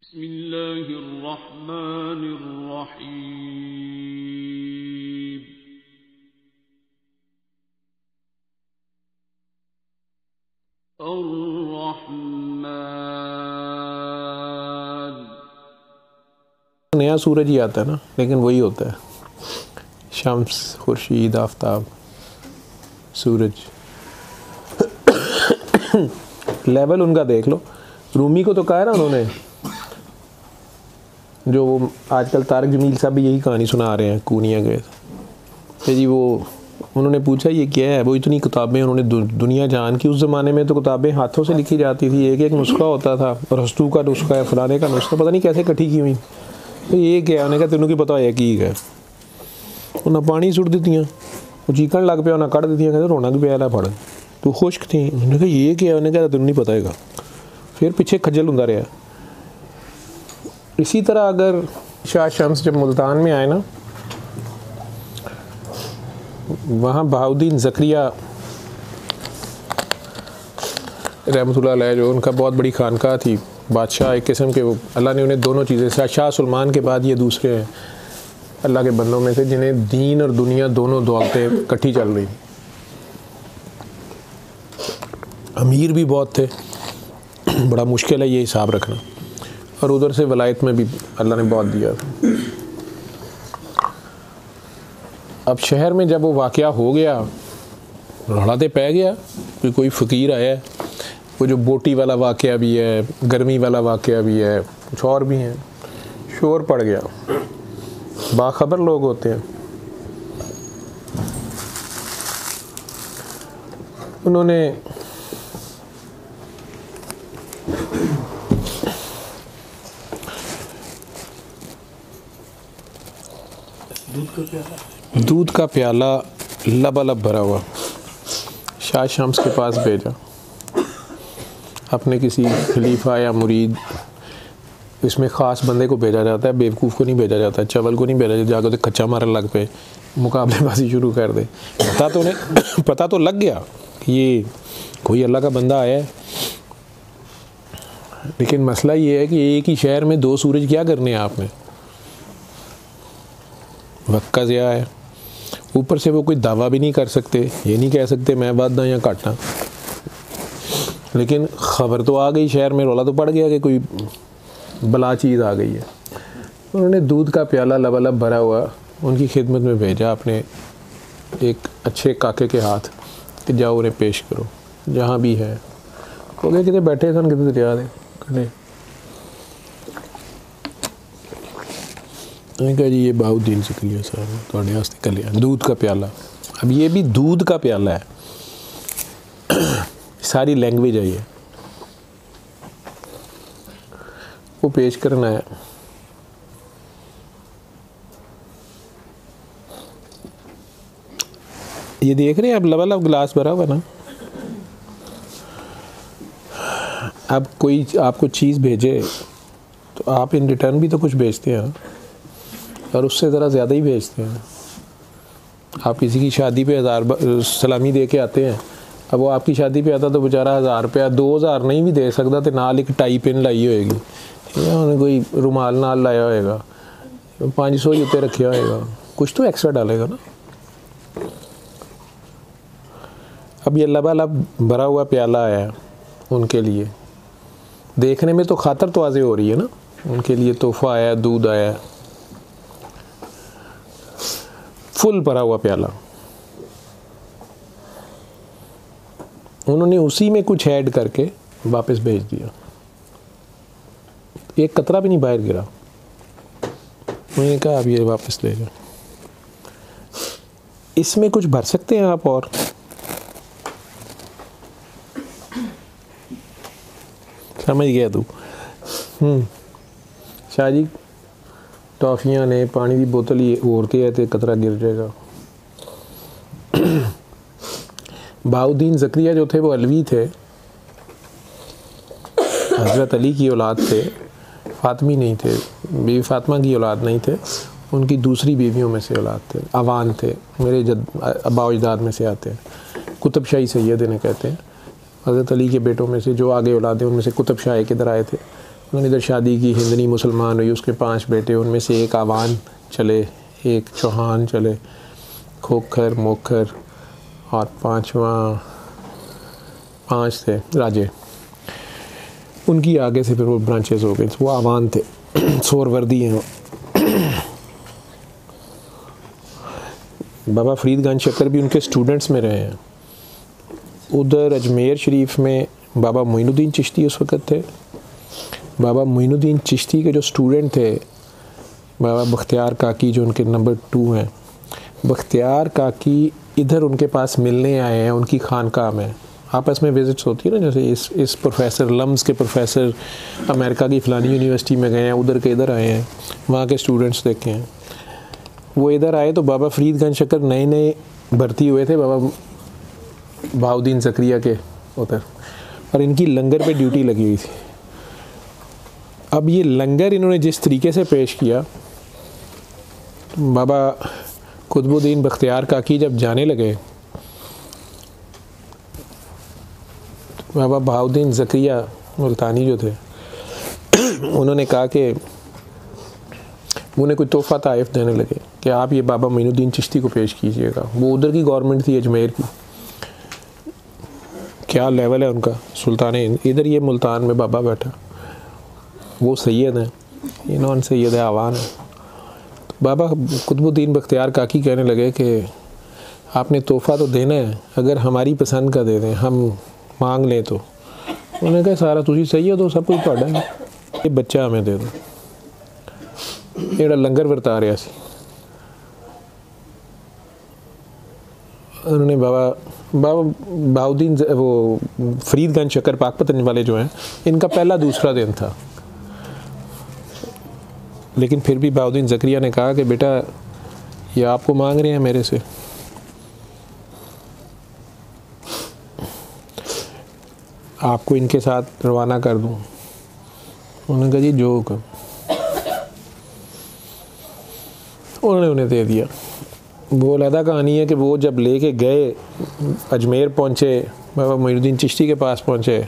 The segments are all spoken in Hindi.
बिस्मिल्लाहिर्रहमानिर्रहीम। अर्रहमान। नया सूरज ही आता है ना, लेकिन वही होता है शम्स, खुर्शीद, आफताब, सूरज। लेवल उनका देख लो। रूमी को तो कहा है ना उन्होंने, जो वो आजकल तारक जमील साहब भी यही कहानी सुना रहे हैं, कूनिया गए थे जी। वो उन्होंने पूछा ये क्या है, वो इतनी किताबें उन्होंने दुनिया जान की। उस ज़माने में तो किताबें हाथों से लिखी जाती थी, एक एक नुस्खा होता था, रस्तू का नुस्खा है, फलाने का नुस्खा, पता नहीं कैसे इकट्ठी की हुई। तो ये क्या है, उन्हें कहा तेनों की पता है की है। उन्हें पानी सुट दित्तियां, वो चीकन लग पिया, उन्हें कढ़ दित्तियां, कहते रोना की प्याला फड़, तू खुश्क थी। उन्होंने कहा ये क्या है, उन्हें कहा तेनों नहीं पता है। फिर पीछे खज्जल होता रहा। इसी तरह अगर शाह शम्स जब मुल्तान में आए ना, वहाँ बहाउद्दीन ज़करिया रहमतुल्लाह अलैह, जो उनका बहुत बड़ी खानका थी, बादशाह एक किस्म के, वो अल्लाह ने उन्हें दोनों चीज़ें, शाह सुलेमान के बाद ये दूसरे हैं अल्लाह के बंदों में से जिन्हें दीन और दुनिया दोनों दौलतें इकट्ठी चल रही। अमीर भी बहुत थे, बड़ा मुश्किल है ये हिसाब रखना, और उधर से वलायत में भी अल्लाह ने बहुत दिया था। अब शहर में जब वो वाक़या हो गया, रौलाते पै गया कि कोई फ़कीर आया है। वो जो बोटी वाला वाक़या भी है, गर्मी वाला वाक़या भी है, कुछ और भी हैं। शोर पड़ गया, बाखबर लोग होते हैं। उन्होंने दूध का प्याला लबालब भरा हुआ शाह शम्स के पास भेजा, अपने किसी खलीफा या मुरीद, इसमें ख़ास बंदे को भेजा जाता है, बेवकूफ़ को नहीं भेजा जाता है, चवल को नहीं भेजा जाता, जाकर तो कच्चा मारने लग पे, मुकाबलेबाजी शुरू कर दे। पता तो उन्हें पता तो लग गया कि ये कोई अल्लाह का बंदा आया है, लेकिन मसला ये है कि एक ही शहर में दो सूरज क्या करने हैं आपने, वक्त का ज़िया है। ऊपर से वो कोई दावा भी नहीं कर सकते, ये नहीं कह सकते मैं वादा या काटना। लेकिन ख़बर तो आ गई शहर में, रौला तो पड़ गया कि कोई बला चीज़ आ गई है। उन्होंने दूध का प्याला लबालब भरा हुआ उनकी खिदमत में भेजा, अपने एक अच्छे काके के हाथ, कि जाओ उन्हें पेश करो जहाँ भी है। हो गए कितने बैठे सन, कितने दरिया दे कने। मैंने कहा जी ये बहाउद्दीन ज़करिया साहब थोड़े वास्ते कर लिया दूध का प्याला। अब ये भी दूध का प्याला है, सारी लैंग्वेज है ये, वो पेश करना है। ये देख रहे हैं आप, लबालब गिलास भरा हुआ ना। अब कोई आपको चीज़ भेजे तो आप इन रिटर्न भी तो कुछ भेजते हैं, और उससे ज़रा ज़्यादा ही भेजते हैं। आप किसी की शादी पे 1000 सलामी दे के आते हैं, अब वो आपकी शादी पे आता तो बेचारा 1000 रुपया 2000 नहीं भी दे सकता, तो नाल एक टाई पिन लाई होएगी, उन्हें कोई रुमाल नाल लाया होएगा, 500 ही उत्ते रखा होएगा, कुछ तो एक्स्ट्रा डालेगा ना। अब ये लबालब भरा हुआ प्याला आया उनके लिए, देखने में तो खातर तो वाज़े हो रही है ना, उनके लिए तोहफ़ा आया, दूध आया, फुल भरा हुआ प्याला। उन्होंने उसी में कुछ ऐड करके वापस भेज दिया, एक कतरा भी नहीं बाहर गिरा। उन्होंने कहा अब ये वापस ले जाओ, इसमें कुछ भर सकते हैं आप और। समझ गया तू। शाह जी टॉफियाँ ने, पानी की बोतल ही औरते है तो कतरा गिर जाएगा। बहाउद्दीन ज़करिया जो थे वो अलवी थे, हज़रत अली की औलाद थे, फ़ातिमी नहीं थे, बीवी फ़ातिमा की औलाद नहीं थे, उनकी दूसरी बीवियों में से औलाद थे, अवान थे, मेरे अब्बा अजदाद में से आते हैं। कुतुब शाही सैयद इन्हें कहते हैं। हज़रत अली के बेटों में से जो आगे औलाद हैं उनमें से कुतुब शाह एक इधर आए थे, उन्होंने इधर शादी की, हिंदनी मुसलमान हुई, उसके 5 बेटे, उनमें से एक आवान चले, एक चौहान चले, खोखर, मोखर और 5 थे राजे। उनकी आगे से फिर वो ब्रांचेस हो गए, वो आवान थे, सोरवर्दी हैं। बाबा फरीदगंज शक्कर भी उनके स्टूडेंट्स में रहे हैं। उधर अजमेर शरीफ में बाबा मोइनुद्दीन चिश्ती उस वक़्त थे। बाबा मोइनुद्दीन चिश्ती के जो स्टूडेंट थे बाबा बख्तियार काकी, जो उनके नंबर 2 हैं, बख्तियार काकी इधर उनके पास मिलने आए हैं, उनकी खानकाह में आपस में विज़िट्स होती है ना, जैसे इस प्रोफेसर लम्स के प्रोफेसर अमेरिका की फ़लानी यूनिवर्सिटी में गए हैं, उधर के इधर आए हैं, वहाँ के स्टूडेंट्स देखे हैं। वो इधर आए तो बाबा फरीदगंज शक्कर नए भर्ती हुए थे बाबा बहाउद्दीन ज़करिया के उधर, और इनकी लंगर पे ड्यूटी लगी हुई थी। अब ये लंगर इन्होंने जिस तरीके से पेश किया, बाबा कुतुबुद्दीन बख्तियार काकी जब जाने लगे, बाबा बहाउद्दीन ज़करिया मुल्तानी जो थे उन्होंने कहा कि उन्हें कोई तोहफ़ा ताइफ देने लगे कि आप ये बाबा मोइनुद्दीन चिश्ती को पेश कीजिएगा। वो उधर की गवर्नमेंट थी अजमेर की, क्या लेवल है उनका, सुल्तान इधर ये मुल्तान में बाबा बैठा, वो सैयद हैं, इन्होंने सैयद आवान है। तो बाबा कुतुबुद्दीन बख्तियार काकी कहने लगे कि आपने तोहफ़ा तो देना है, अगर हमारी पसंद का दे दें, हम मांग लें तो। उन्होंने कहा सारा तुझी सैयद हो, सब कुछ तुहाडा है, ये बच्चा हमें दे दो, ये लंगर वरता रहा सी। उन्होंने बाबा बहाउद्दीन वो फरीदगंज शक्कर पाकपतन वाले जो हैं, इनका पहला दूसरा दिन था, लेकिन फिर भी बहाउद्दीन ज़करिया ने कहा कि बेटा ये आपको मांग रहे हैं मेरे से, आपको इनके साथ रवाना कर दूं। उन्होंने कहा जी जो हुक्म। उन्होंने उन्हें दे दिया। वो अलहदा कहानी है कि वो जब लेके गए, अजमेर पहुँचे, बाबा मोइनुद्दीन चिश्ती के पास पहुँचे,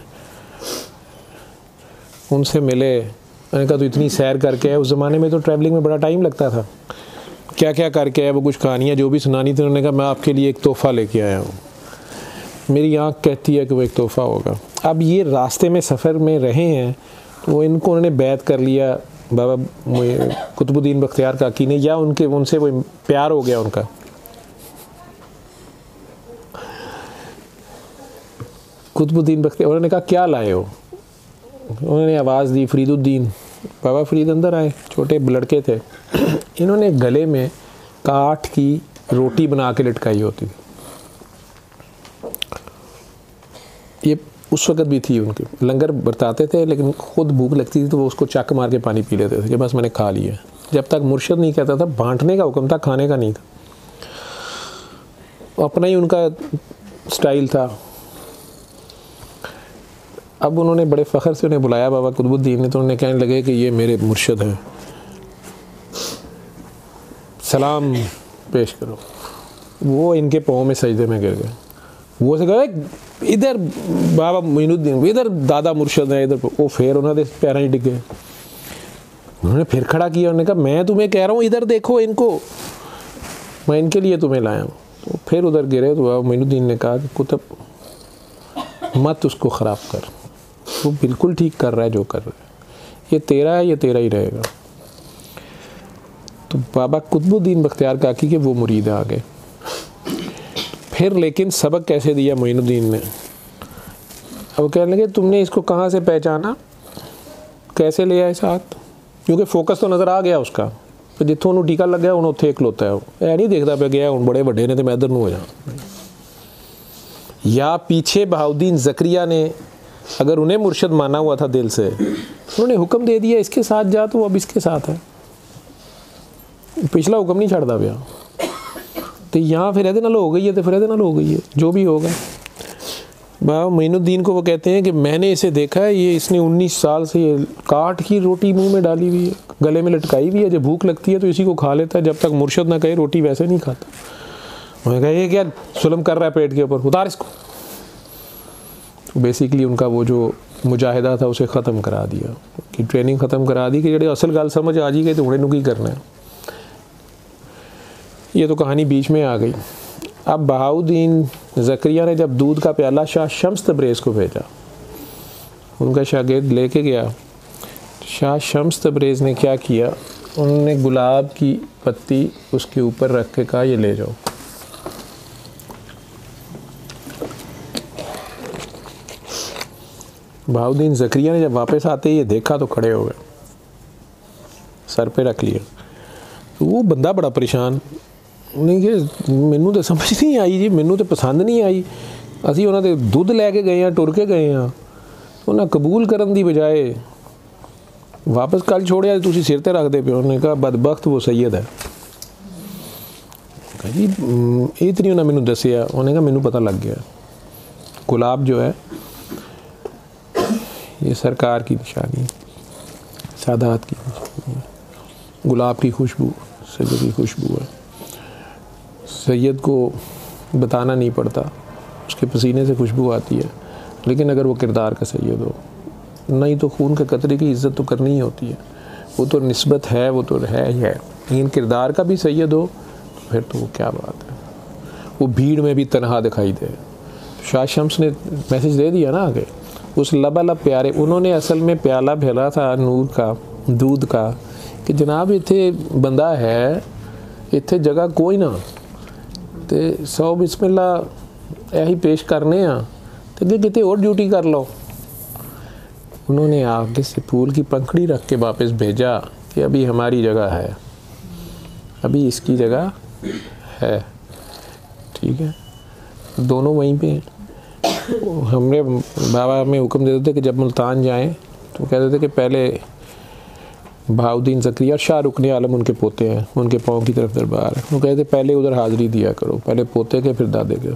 उनसे मिले, मैंने कहा तो इतनी सैर करके है, उस ज़माने में तो ट्रैवलिंग में बड़ा टाइम लगता था, क्या क्या करके है, वो कुछ कहानियाँ जो भी सुनानी थी। उन्होंने कहा मैं आपके लिए एक तोहफ़ा लेके आया हूँ, मेरी आँख कहती है कि वो एक तोहफ़ा होगा। अब ये रास्ते में सफ़र में रहे हैं तो वो इनको उन्होंने बैत कर लिया बाबा कुतुबुद्दीन बख्तियार काकी ने, या उनसे वो प्यार हो गया उनका। कुतुबुद्दीन बख्तियार, उन्होंने कहा क्या लाए हो, उन्होंने आवाज़ दी फरीदुद्दीन। बाबा फरीद अंदर आए, छोटे लड़के थे, इन्होंने गले में काठ की रोटी बना के लटकाई होती थी, ये उस वक़्त भी थी उनके, लंगर बरताते थे, लेकिन ख़ुद भूख लगती थी तो वो उसको चक मार के पानी पी लेते थे कि बस मैंने खा लिया। जब तक मुर्शिद नहीं कहता था, बांटने का हुक्म था, खाने का नहीं था, अपना ही उनका स्टाइल था। अब उन्होंने बड़े फ़ख्र से उन्हें बुलाया बाबा कुतुबुद्दीन ने, तो उन्होंने कहने लगे कि ये मेरे मुर्शिद हैं, सलाम पेश करो। वो इनके पाँव में सजदे में गिर गए। वो से कहा इधर बाबा मोइनुद्दीन, इधर दादा मुर्शिद है, इधर। वो फिर उन्होंने पैरों ही डिग गए। उन्होंने फिर खड़ा किया, उन्होंने कहा मैं तुम्हें कह रहा हूँ इधर देखो इनको, मैं इनके लिए तुम्हें लाया हूँ। तो फिर उधर गिरे तो बाबा मोइनुद्दीन ने कहा कि कुतुब मत उसको ख़राब कर, वो बिल्कुल ठीक कर रहा है जो कर रहा है, ये तेरा है, ये तेरा ही रहेगा। तो बाबा कुतुबुद्दीन बख्तियार काकी के वो मुरीद आ गए। फिर लेकिन सबक कैसे दिया मोइनुद्दीन ने, अब कहने लगे तुमने इसको कहाँ से पहचाना, कैसे ले आए साथ, क्योंकि फोकस तो नज़र आ गया उसका, तो जितों उन्होंने टीका लग गया उन्होंने उत्थे खलोता है, वो नहीं देखता पे गया हूँ बड़े बड़े ने तो मैं इधर हो जा। या पीछे बहाउद्दीन ज़करिया ने अगर उन्हें मुर्शद माना हुआ था दिल से, उन्होंने हुक्म दे दिया इसके साथ जा, तो अब इसके साथ है, पिछला हुक्म नहीं छड़ता पाया। तो यहाँ फिर ਇਹਦੇ ਨਾਲ हो गई है, तो फिर ਇਹਦੇ ਨਾਲ हो गई है, जो भी होगा। बाबा मोइनुद्दीन को वो कहते हैं कि मैंने इसे देखा है, ये इसने 19 साल से ये काठ की रोटी मुंह में डाली हुई है, गले में लटकाई हुई है, जब भूख लगती है तो इसी को खा लेता है, जब तक मुर्शद ना कहे रोटी वैसे नहीं खाता। मैंने कहा ये क्या जुल्म कर रहा है पेट के ऊपर, उतार इसको। तो बेसिकली उनका वो जो मुजाहिदा था उसे ख़त्म करा दिया, कि ट्रेनिंग ख़त्म करा दी कि जेडे असल गल समझ आ जी गई तो हुणे नूं की करना है। ये तो कहानी बीच में आ गई। अब बहाउद्दीन ज़करिया ने जब दूध का प्याला शाह शम्स तबरेज़ को भेजा, उनका शागिर्द लेके गया, शाह शम्स तबरेज़ ने क्या किया, उन्होंने गुलाब की पत्ती उसके ऊपर रख के कहा ये ले जाओ। बहाउद्दीन ज़करिया ने जब वापस आते ये देखा तो खड़े हो गए, सर पे रख लिया। तो वो बंदा बड़ा परेशान, नहीं कि मैनू तो समझ नहीं आई जी, मैनू तो पसंद नहीं आई, असी उन्होंने दुध लैके गए हैं, टुर के गए हैं, उन्हें कबूल करने की बजाय वापस कल छोड़िया तुसी सिर ते रखते पे। उन्होंने कहा बदबख्त वो सैयद है। कहा जी ये तो नहीं उन्हें मैनू दसिया। उन्होंने कहा मैनू पता लग गया, गुलाब जो है ये सरकार की निशानी, सादात की निशानी, गुलाब की खुशबू सैयद की खुशबू है। सैयद को बताना नहीं पड़ता, उसके पसीने से खुशबू आती है, लेकिन अगर वो किरदार का सैयद हो, नहीं तो खून के कतरे की इज़्ज़त तो करनी ही होती है, वो तो निस्बत है, वो तो है ही है, लेकिन किरदार का भी सैयद हो तो फिर तो वो क्या बात है। वो भीड़ में भी तनहा दिखाई दे। शाह शम्स ने मैसेज दे दिया ना आगे, उस लबालब प्यारे, उन्होंने असल में प्याला भेला था नूर का, दूध का, कि जनाब इत्थे बंदा है, इत्थे जगह कोई ना, तो 100 बिस्मिल्ला यही पेश करने आ, तो अगे कितने और ड्यूटी कर लो। उन्होंने आगे से फूल की पंखड़ी रख के वापस भेजा कि अभी हमारी जगह है, अभी इसकी जगह है, ठीक है। दोनों वहीं पे हैं। हमने बाबा हमें हुक्म देते थे कि जब मुल्तान जाएं तो कहते थे कि पहले बहाउद्दीन ज़करिया और शाह रुकन आलम उनके पोते हैं, उनके पाँव की तरफ दरबार है, वो कहते पहले उधर हाज़िरी दिया करो, पहले पोते के फिर दादे के।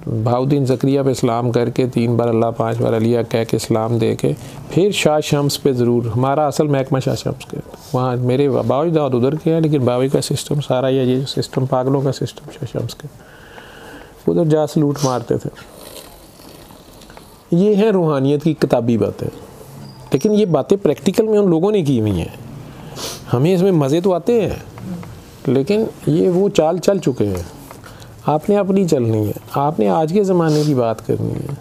बहाउद्दीन ज़करिया पे इस्लाम करके 3 बार अल्लाह 5 बार अलिया कह के इस्लाम दे के फिर शाह शम्स पे ज़रूर, हमारा असल महकमा शाह शम्स के, वहाँ मेरे बाबा दाद उधर के हैं, लेकिन बाबी का सिस्टम सारा ये सिस्टम पागलों का सिस्टम शाह शम्स के, उधर जा सलूट मारते थे। ये है रूहानियत की किताबी बातें, लेकिन ये बातें प्रैक्टिकल में उन लोगों ने की हुई हैं। हमें इसमें मज़े तो आते हैं, लेकिन ये वो चाल चल चुके हैं, आपने अपनी चलनी है, आपने आज के ज़माने की बात करनी है,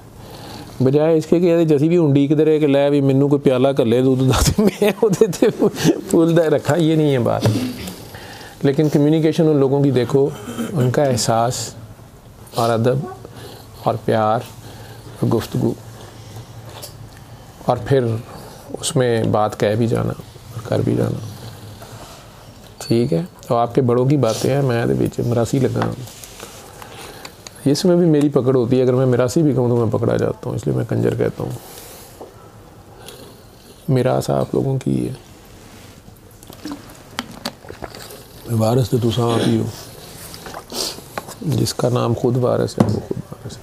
बजाय इसके कि जैसी भी उंडीकते रहे कि लै भी मैनू कोई प्याला कर ले दूध दाते मैं उदे फूल दा रखा, ये नहीं है बात। लेकिन कम्युनिकेशन उन लोगों की देखो, उनका एहसास और अदब और प्यार और गुफ्तगू, और फिर उसमें बात कह भी जाना और कर भी जाना, ठीक है। तो आपके बड़ों की बातें हैं, मैं तो बीच मरासी लगा, इसमें भी मेरी पकड़ होती है, अगर मैं मिरासी भी कहूँ तो मैं पकड़ा जाता हूँ, इसलिए मैं कंजर कहता हूँ। मिरास आप लोगों की है, वारिस तो तुम आप ही हो, जिसका नाम खुद वारिस है वो खुद वारिस है।